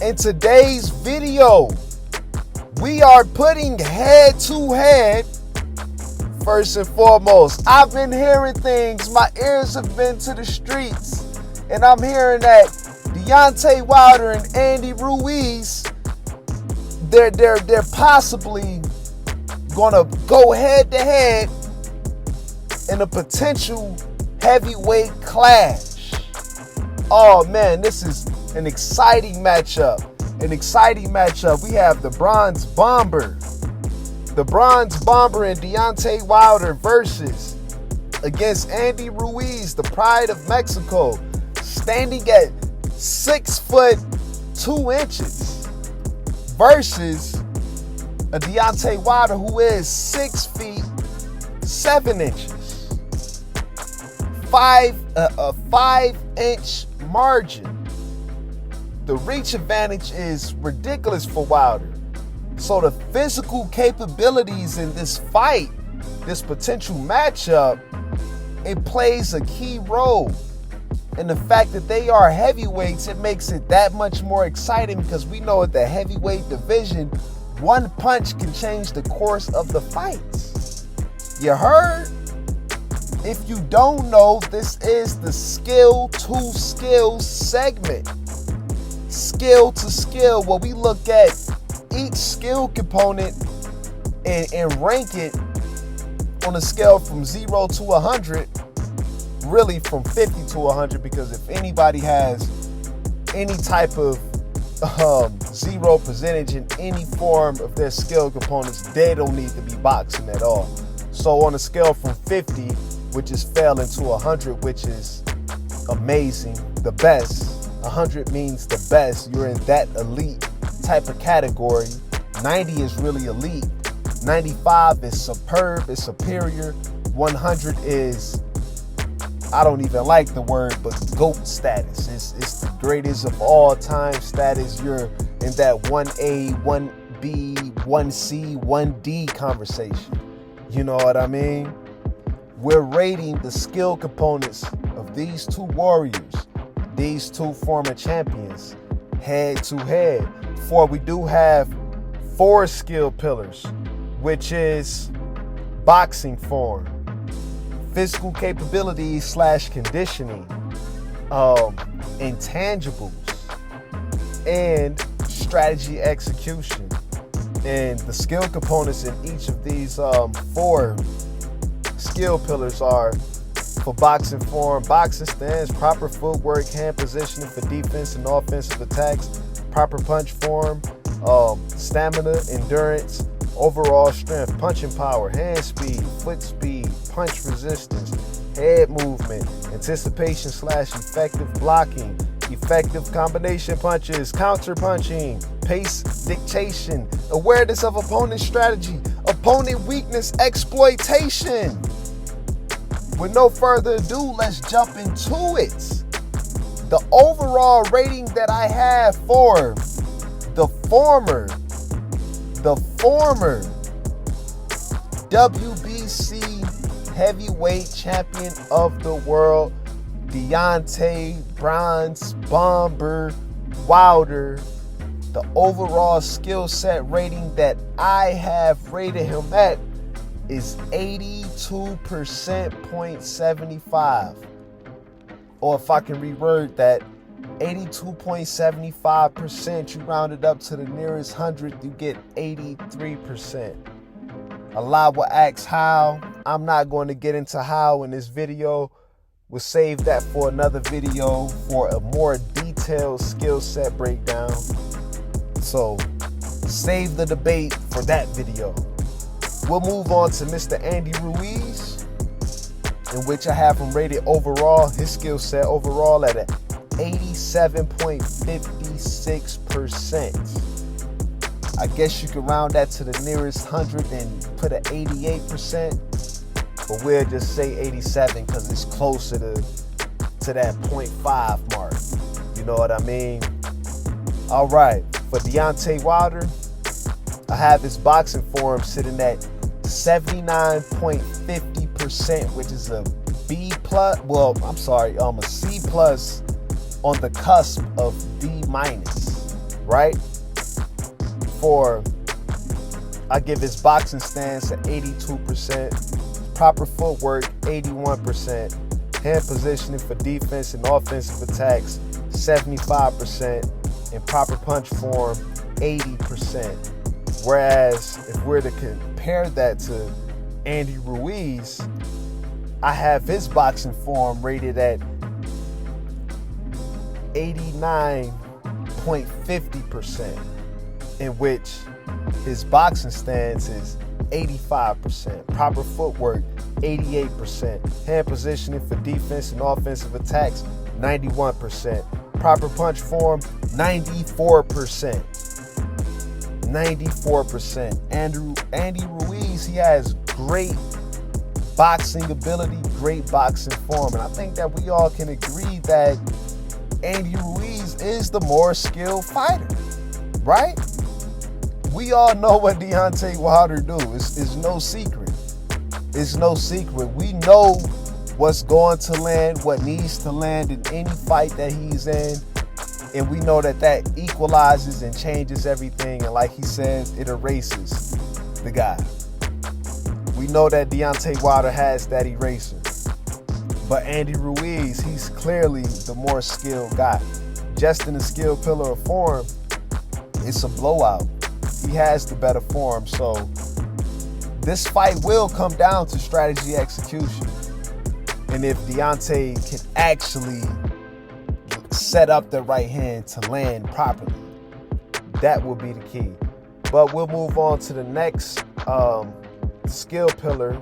In today's video, we are putting head to head. First and foremost, I've been hearing things. My ears have been to the streets, and I'm hearing that Deontay Wilder and Andy Ruiz, they're possibly gonna go head to head in a potential heavyweight clash. Oh man, this is an exciting matchup. We have the Bronze Bomber and Deontay Wilder versus against Andy Ruiz, the Pride of Mexico, standing at 6'2" versus a Deontay Wilder who is 6'7". A 5-inch margin. The reach advantage is ridiculous for Wilder. So the physical capabilities in this fight, this potential matchup, it plays a key role. And the fact that they are heavyweights, it makes it that much more exciting because we know at the heavyweight division, one punch can change the course of the fight. You heard? If you don't know, this is the skill to skill segment. Skill to skill, where we look at each skill component and rank it on a scale from 0 to 100, really from 50 to 100, because if anybody has any type of 0 percentage in any form of their skill components, they don't need to be boxing at all. So on a scale from 50, which is failing, to 100, which is amazing, the best. 100 means the best. You're in that elite type of category. 90 is really elite. 95 is superb, is superior. 100 is, I don't even like the word, but GOAT status. It's the greatest of all time status. You're in that 1A, 1B, 1C, 1D conversation. You know what I mean? We're rating the skill components of these two warriors, these two former champions, head to head. For we do have 4 skill pillars, which is boxing form, physical capabilities / conditioning, intangibles, and strategy execution. And the skill components in each of these 4 skill pillars are: for boxing form, boxing stance, proper footwork, hand positioning for defense and offensive attacks, proper punch form, stamina, endurance, overall strength, punching power, hand speed, foot speed, punch resistance, head movement, anticipation / effective blocking, effective combination punches, counter punching, pace dictation, awareness of opponent strategy, opponent weakness exploitation. With no further ado, let's jump into it. The overall rating that I have for the former WBC heavyweight champion of the world, Deontay Bronze Bomber Wilder, the overall skill set rating that I have rated him at is 82.75. Or if I can reword that, 82.75%. You round it up to the nearest 100, you get 83%. A lot will ask how. I'm not going to get into how in this video. We'll save that for another video for a more detailed skill set breakdown. So save the debate for that video. We'll move on to Mr. Andy Ruiz, in which I have him rated overall, his skill set overall, at an 87.56%. I guess you could round that to the nearest 100 and put an 88%, but we'll just say 87 because it's closer to that 0.5 mark. You know what I mean? All right, for Deontay Wilder, I have his boxing form sitting at 79.50%, which is a B plus. Well, I'm sorry, a C plus on the cusp of D minus, right? I give his boxing stance at 82%, proper footwork 81%, hand positioning for defense and offensive attacks 75%, and proper punch form 80%. Whereas if we're to compare that to Andy Ruiz, I have his boxing form rated at 89.50%, in which his boxing stance is 85%, proper footwork 88%, hand positioning for defense and offensive attacks 91%, proper punch form 94%. 94%. Andy Ruiz, he has great boxing ability, great boxing form, and I think that we all can agree that Andy Ruiz is the more skilled fighter, right? We all know what Deontay Wilder do. It's no secret. It's no secret. We know what's going to land, what needs to land in any fight that he's in. And we know that equalizes and changes everything. And like he says, it erases the guy. We know that Deontay Wilder has that eraser. But Andy Ruiz, he's clearly the more skilled guy. Just in the skill pillar of form, it's a blowout. He has the better form. So this fight will come down to strategy execution. And if Deontay can actually set up the right hand to land properly, that will be the key. But we'll move on to the next skill pillar,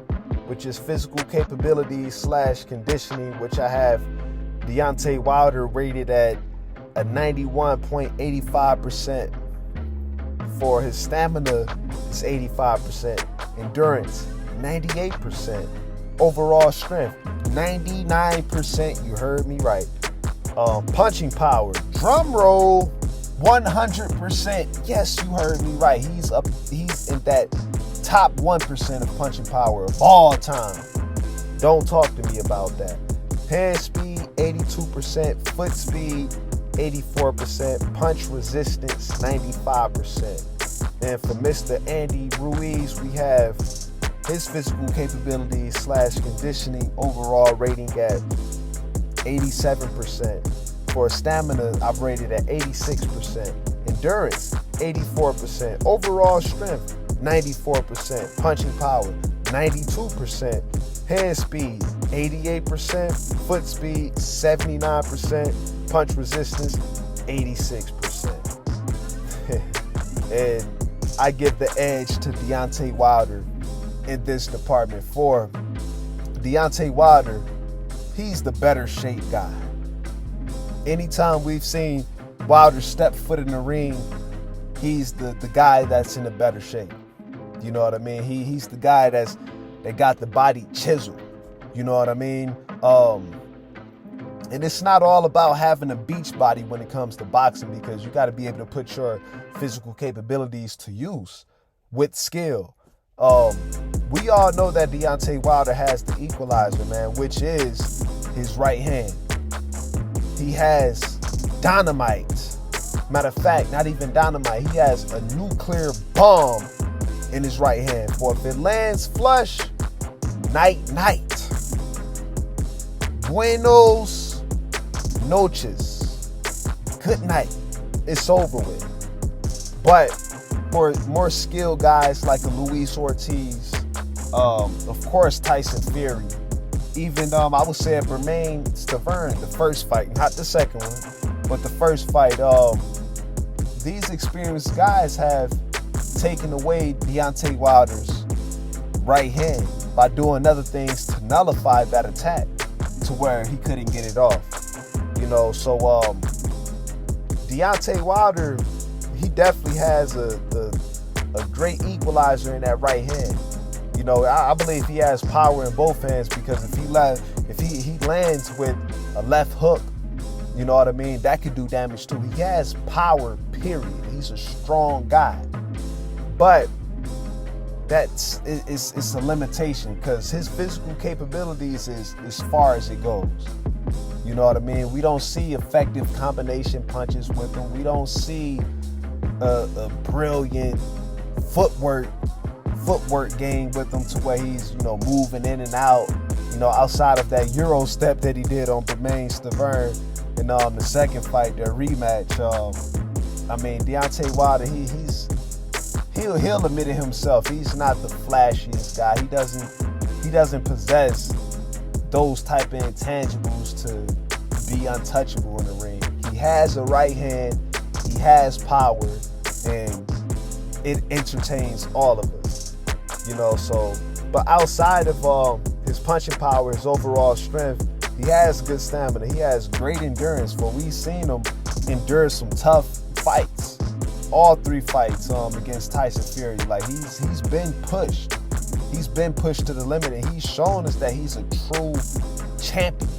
which is physical capabilities / conditioning, which I have Deontay Wilder rated at a 91.85%. For his stamina, it's 85%. Endurance, 98%. Overall strength, 99%. You heard me right. Punching power, drum roll, 100%. Yes, you heard me right. He's in that top 1% of punching power of all time. Don't talk to me about that. Hand speed, 82%. Foot speed, 84%. Punch resistance, 95%. And for Mr. Andy Ruiz, we have his physical capabilities / conditioning overall rating at 87%. For stamina, I've rated at 86%. Endurance, 84%. Overall strength, 94%. Punching power, 92%. Hand speed, 88%. Foot speed, 79%. Punch resistance, 86%. And I give the edge to Deontay Wilder in this department. For Deontay Wilder, he's the better shape guy. Anytime we've seen Wilder step foot in the ring, he's the guy that's in a better shape. You know what I mean? He's the guy that got the body chiseled. You know what I mean? And it's not all about having a beach body when it comes to boxing, because you got to be able to put your physical capabilities to use with skill. We all know that Deontay Wilder has the equalizer, man, which is his right hand. He has dynamite. Matter of fact, not even dynamite. He has a nuclear bomb in his right hand. For if it lands flush, night. Buenos noches. Good night. It's over with. But for more skilled guys like a Luis Ortiz, of course Tyson Fury, even I would say a Bermain Stavern, the first fight, not the second one, but the first fight. These experienced guys have taken away Deontay Wilder's right hand by doing other things to nullify that attack to where he couldn't get it off. You know, so Deontay Wilder, he definitely has a great equalizer in that right hand. You know, I believe he has power in both hands, because if he lands with a left hook, you know what I mean, that could do damage too. He has power, period. He's a strong guy. But it's a limitation, because his physical capabilities is as far as it goes. You know what I mean? We don't see effective combination punches with him. We don't see a brilliant footwork game with him to where he's, moving in and out, outside of that Euro step that he did on Bermain Stavern in the second fight, their rematch. Deontay Wilder, he'll admit it himself. He's not the flashiest guy. He doesn't possess those type of intangibles to be untouchable in the ring. He has a right hand, he has power, and it entertains all of us. But outside of his punching power, his overall strength, he has good stamina. He has great endurance. We've seen him endure some tough fights. All 3 fights against Tyson Fury. Like he's been pushed. He's been pushed to the limit, and he's shown us that he's a true champion.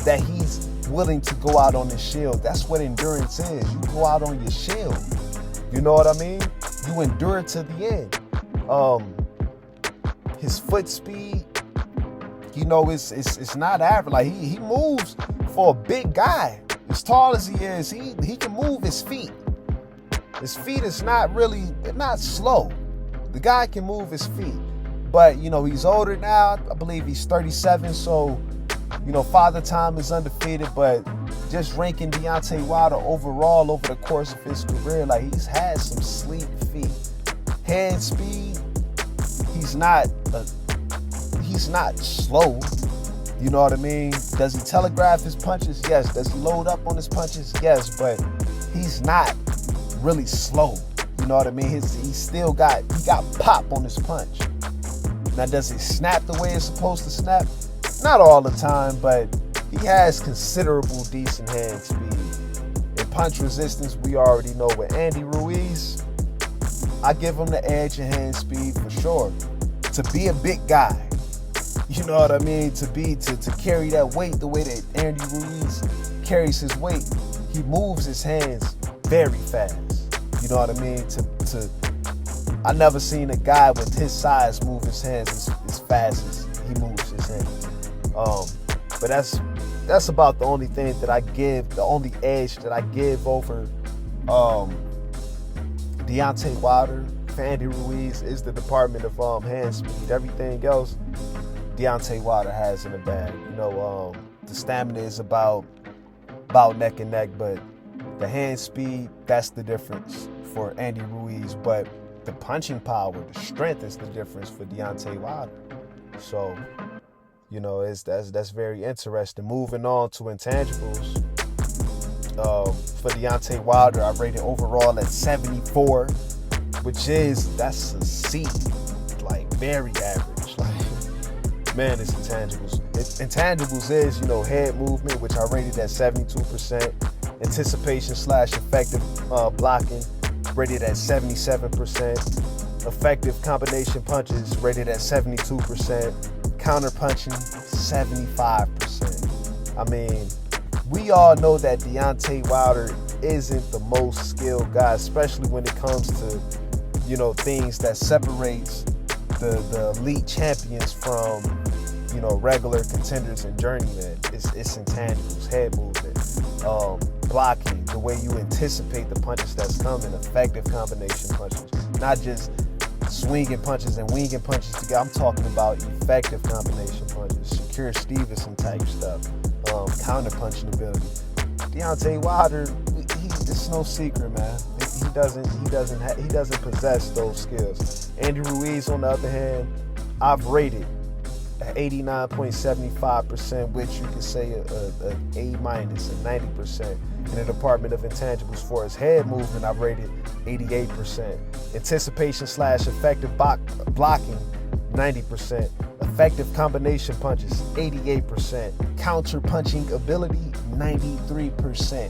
That he's willing to go out on his shield. That's what endurance is. You go out on your shield. You know what I mean? You endure to the end. His foot speed, it's not average. Like he moves for a big guy. As tall as he is, he can move his feet. His feet is they're not slow. The guy can move his feet. But, he's older now. I believe he's 37. So, Father Time is undefeated. But just ranking Deontay Wilder overall over the course of his career, like he's had some sleek feet. Hand speed, he's not slow. You know what I mean? Does he telegraph his punches? Yes. Does he load up on his punches? Yes. But he's not really slow. You know what I mean? He got pop on his punch. Now, does it snap the way it's supposed to snap? Not all the time, but he has considerable decent hand speed. And punch resistance, we already know with Andy Ruiz, I give him the edge in hand speed for sure. To be a big guy, you know what I mean? To carry that weight the way that Andy Ruiz carries his weight, he moves his hands very fast. You know what I mean? I never seen a guy with his size move his hands as fast as he moves his hands. But that's about the only thing that I give, the only edge that I give over Deontay Wilder for Andy Ruiz is the department of hand speed. Everything else Deontay Wilder has in the bag. The stamina is about neck and neck, but the hand speed, that's the difference for Andy Ruiz. But the punching power, the strength is the difference for Deontay Wilder. So, that's very interesting. Moving on to intangibles. For Deontay Wilder, I rated overall at 74, that's a C. Like, very average. Like, man, it's intangibles. Intangibles is, head movement, which I rated at 72%. Anticipation/effective blocking, rated at 77%. Effective combination punches, rated at 72%. Counter punching, 75%. We all know that Deontay Wilder isn't the most skilled guy, especially when it comes to, things that separates the elite champions from, regular contenders and journeymen. It's intangibles, head movement, blocking, the way you anticipate the punches that's coming, effective combination punches, not just swinging punches and winging punches together. I'm talking about effective combination punches, Shakur Stevenson type stuff, counter punching ability. Deontay Wilder, it's no secret, man. He doesn't possess those skills. Andy Ruiz, on the other hand, I've rated at 89.75%, which you could say a A-, a 90%. In the department of intangibles for his head movement, I've rated 88%. Anticipation/effective blocking, 90%. Effective combination punches, 88%. Counter punching ability, 93%.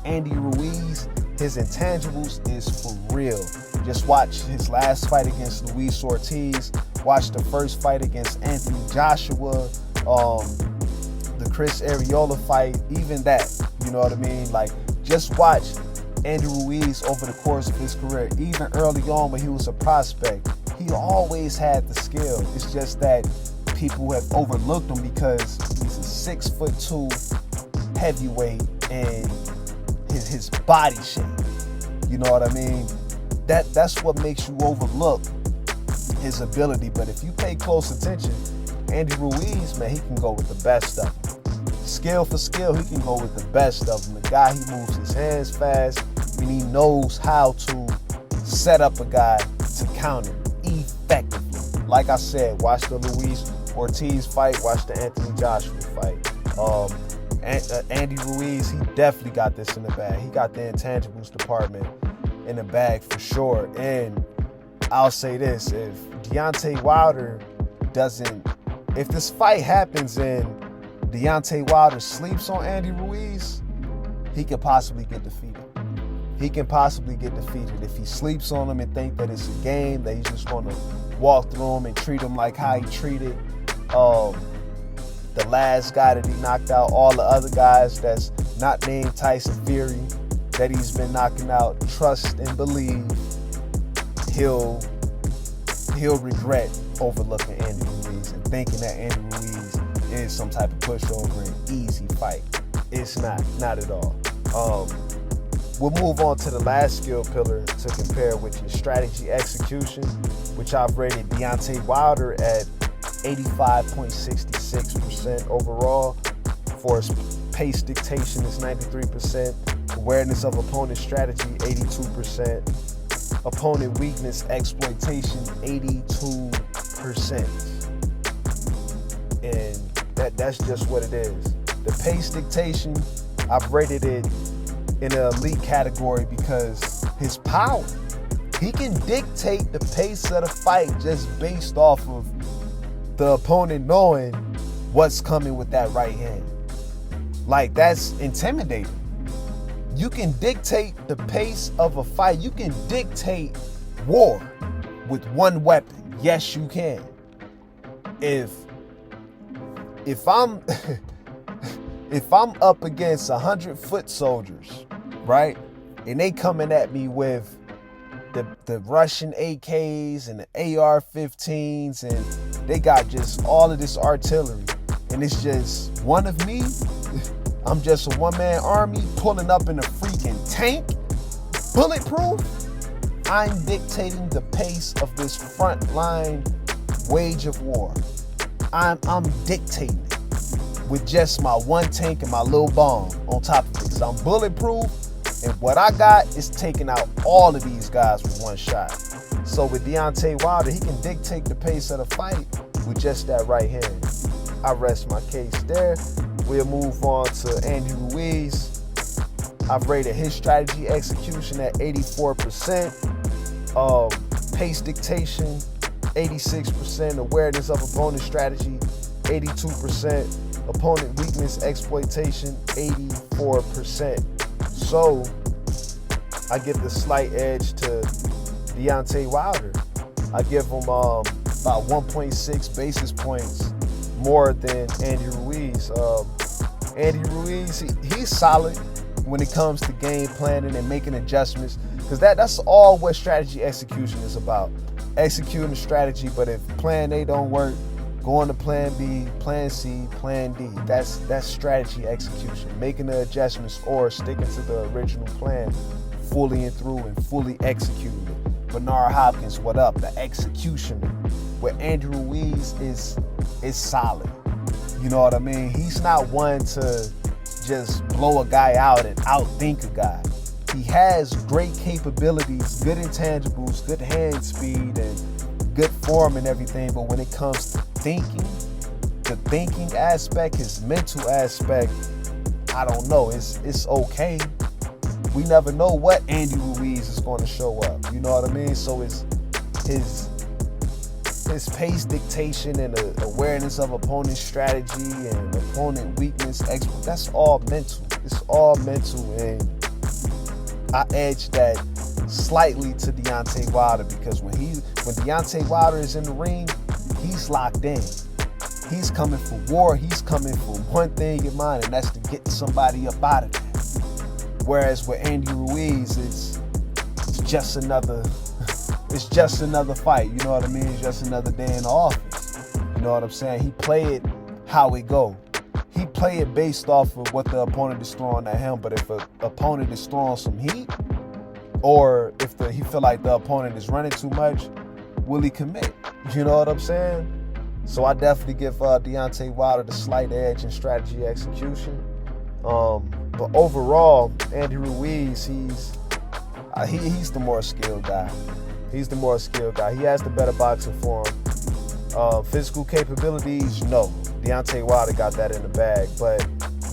Andy Ruiz, his intangibles is for real. Just watch his last fight against Luis Ortiz. Watch the first fight against Anthony Joshua. The Chris Arreola fight, even that. You know what I mean? Like, just watch Andy Ruiz over the course of his career. Even early on when he was a prospect, he always had the skill. It's just that people have overlooked him because he's a 6'2" heavyweight and his body shape. You know what I mean? That's what makes you overlook his ability. But if you pay close attention, Andy Ruiz, man, he can go with the best of them. Skill for skill, he can go with the best of them. The guy, he moves his hands fast, and he knows how to set up a guy to counter effectively. Like I said, watch the Luis Ortiz fight, watch the Anthony Joshua fight. Andy Ruiz, he definitely got this in the bag. He got the intangibles department in the bag for sure. And I'll say this, if Deontay Wilder if this fight happens and Deontay Wilder sleeps on Andy Ruiz, he could possibly get defeated. He can possibly get defeated if he sleeps on him and think that it's a game, that he's just going to walk through him and treat him like how he treated the last guy that he knocked out, all the other guys that's not named Tyson Fury, that he's been knocking out. Trust and believe he'll regret overlooking Andy Ruiz and thinking that Andy Ruiz is some type of pushover and easy fight. It's not at all. We'll move on to the last skill pillar to compare, which is strategy execution, which I've rated Deontay Wilder at 85.66% overall. For his pace dictation is 93%. Awareness of opponent strategy, 82%. Opponent weakness exploitation, 82%. And that's just what it is. The pace dictation, I've rated it in an elite category because his power. He can dictate the pace of the fight just based off of the opponent knowing what's coming with that right hand. Like, that's intimidating. You can dictate the pace of a fight. You can dictate war with one weapon. Yes, you can. If I'm if I'm up against 100 foot soldiers, right, and they coming at me with the Russian AKs and the AR-15s, and they got just all of this artillery, and it's just one of me, I'm just a one-man army pulling up in a freaking tank, bulletproof. I'm dictating the pace of this front line wage of war. I'm dictating it with just my one tank and my little bomb on top of it, because I'm bulletproof, and what I got is taking out all of these guys with one shot. So with Deontay Wilder, he can dictate the pace of the fight with just that right hand. I rest my case there. We'll move on to Andy Ruiz. I've rated his strategy execution at 84%. Pace dictation, 86%. Awareness of opponent strategy, 82%. Opponent weakness exploitation, 84%. So I give the slight edge to Deontay Wilder. I give him about 1.6 basis points more than Andy Ruiz. Andy Ruiz, he's solid when it comes to game planning and making adjustments, because that's all what strategy execution is about. Executing the strategy, but if plan A don't work, going to plan B, plan C, plan D. That's strategy execution. Making the adjustments or sticking to the original plan fully and through and fully executing it. Bernard Hopkins, what up? The executioner. Where Andy Ruiz is solid. You know what I mean? He's not one to just blow a guy out and outthink a guy. He has great capabilities, good intangibles, good hand speed, and good form and everything, but when it comes to thinking, the thinking aspect, his mental aspect, I don't know. It's okay. We never know what Andy Ruiz is going to show up. You know what I mean? So it's his pace dictation and the awareness of opponent strategy and opponent weakness, that's all mental. It's all mental, and I edge that slightly to Deontay Wilder, because when Deontay Wilder is in the ring, he's locked in. He's coming for war. He's coming for one thing in mind, and that's to get somebody up out of there. Whereas with Andy Ruiz, it's just another fight. You know what I mean? It's just another day in the office. You know what I'm saying? He play it how it go. He play it based off of what the opponent is throwing at him. But if an opponent is throwing some heat, Or if he feel like the opponent is running too much, will he commit? You know what I'm saying? So I definitely give Deontay Wilder the slight edge in strategy execution. But overall, Andy Ruiz, he's the more skilled guy. He's the more skilled guy. He has the better boxing form. Physical capabilities, no. Deontay Wilder got that in the bag, but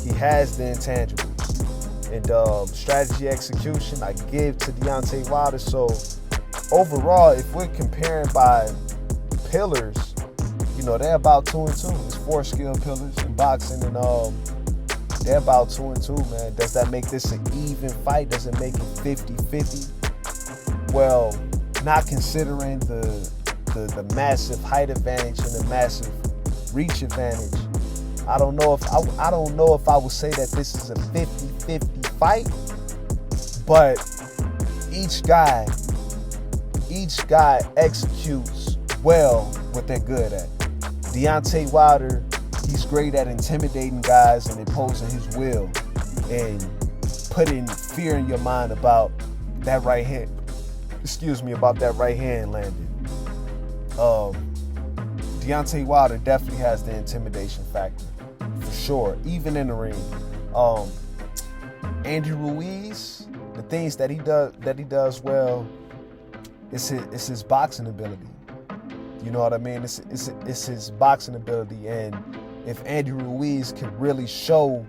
he has the intangibles. And strategy execution, I give to Deontay Wilder. So overall, if we're comparing by pillars, you know, they're about 2-2. It's 4 skill pillars in boxing, and they're about 2-2, man. Does that make this an even fight? Does it make it 50-50? Well, not considering the massive height advantage and the massive reach advantage, I don't know if I would say that this is a 50-50 fight, but each guy executes well what they're good at. Deontay Wilder, he's great at intimidating guys and imposing his will and putting fear in your mind about that right hand. About that right hand landing. Deontay Wilder definitely has the intimidation factor, for sure, even in the ring. Andy Ruiz, the things that he does well, it's his boxing ability. You know what I mean? It's his boxing ability, and if Andy Ruiz can really show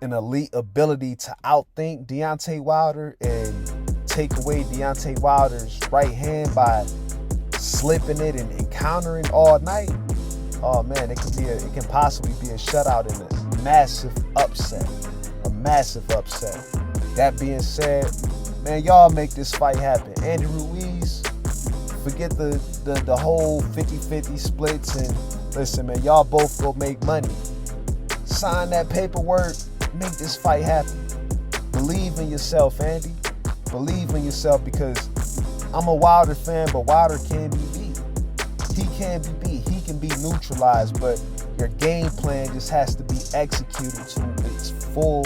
an elite ability to outthink Deontay Wilder and take away Deontay Wilder's right hand by slipping it and countering all night, oh man, it can possibly be a shutout and a massive upset. That being said, man, y'all make this fight happen. Andy Ruiz, forget the whole 50-50 splits, and listen, man, y'all both go make money. Sign that paperwork, make this fight happen. Believe in yourself, Andy. Believe in yourself, because I'm a Wilder fan, but Wilder can be beat. He can be beat. He can be neutralized, but your game plan just has to be executed to its full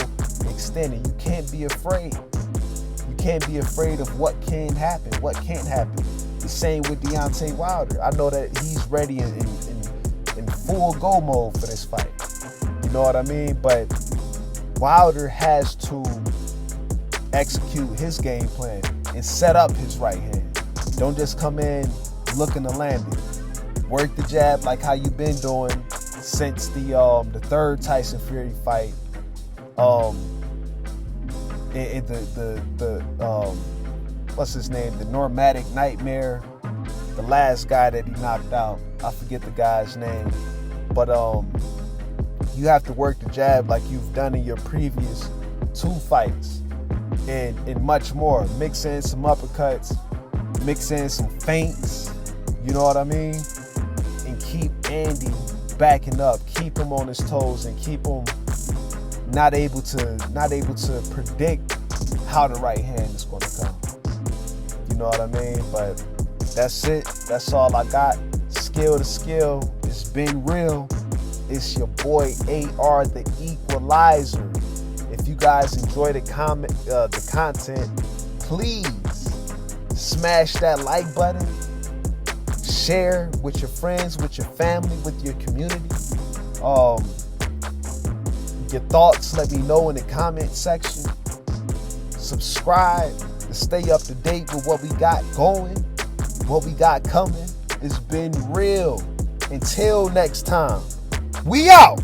extent, and you can't be afraid. You can't be afraid of what can happen, what can't happen. The same with Deontay Wilder. I know that he's ready in full go mode for this fight. You know what I mean? But Wilder has to execute his game plan and set up his right hand. Don't just come in looking to land it. Work the jab like how you've been doing since the third Tyson Fury fight. What's his name? The Nomadic Nightmare. The last guy that he knocked out. I forget the guy's name. But you have to work the jab like you've done in your previous 2 fights. And much more. Mix in some uppercuts, mix in some feints, you know what I mean? And keep Andy backing up, keep him on his toes, and keep him not able to predict how the right hand is going to come. You know what I mean? But that's it. That's all I got. Skill to skill. It's been real. It's your boy AR the Equalizer. If you guys enjoy the content, please smash that like button. Share with your friends, with your family, with your community. Your thoughts, let me know in the comment section. Subscribe to stay up to date with what we got going, what we got coming. It's been real. Until next time, we out.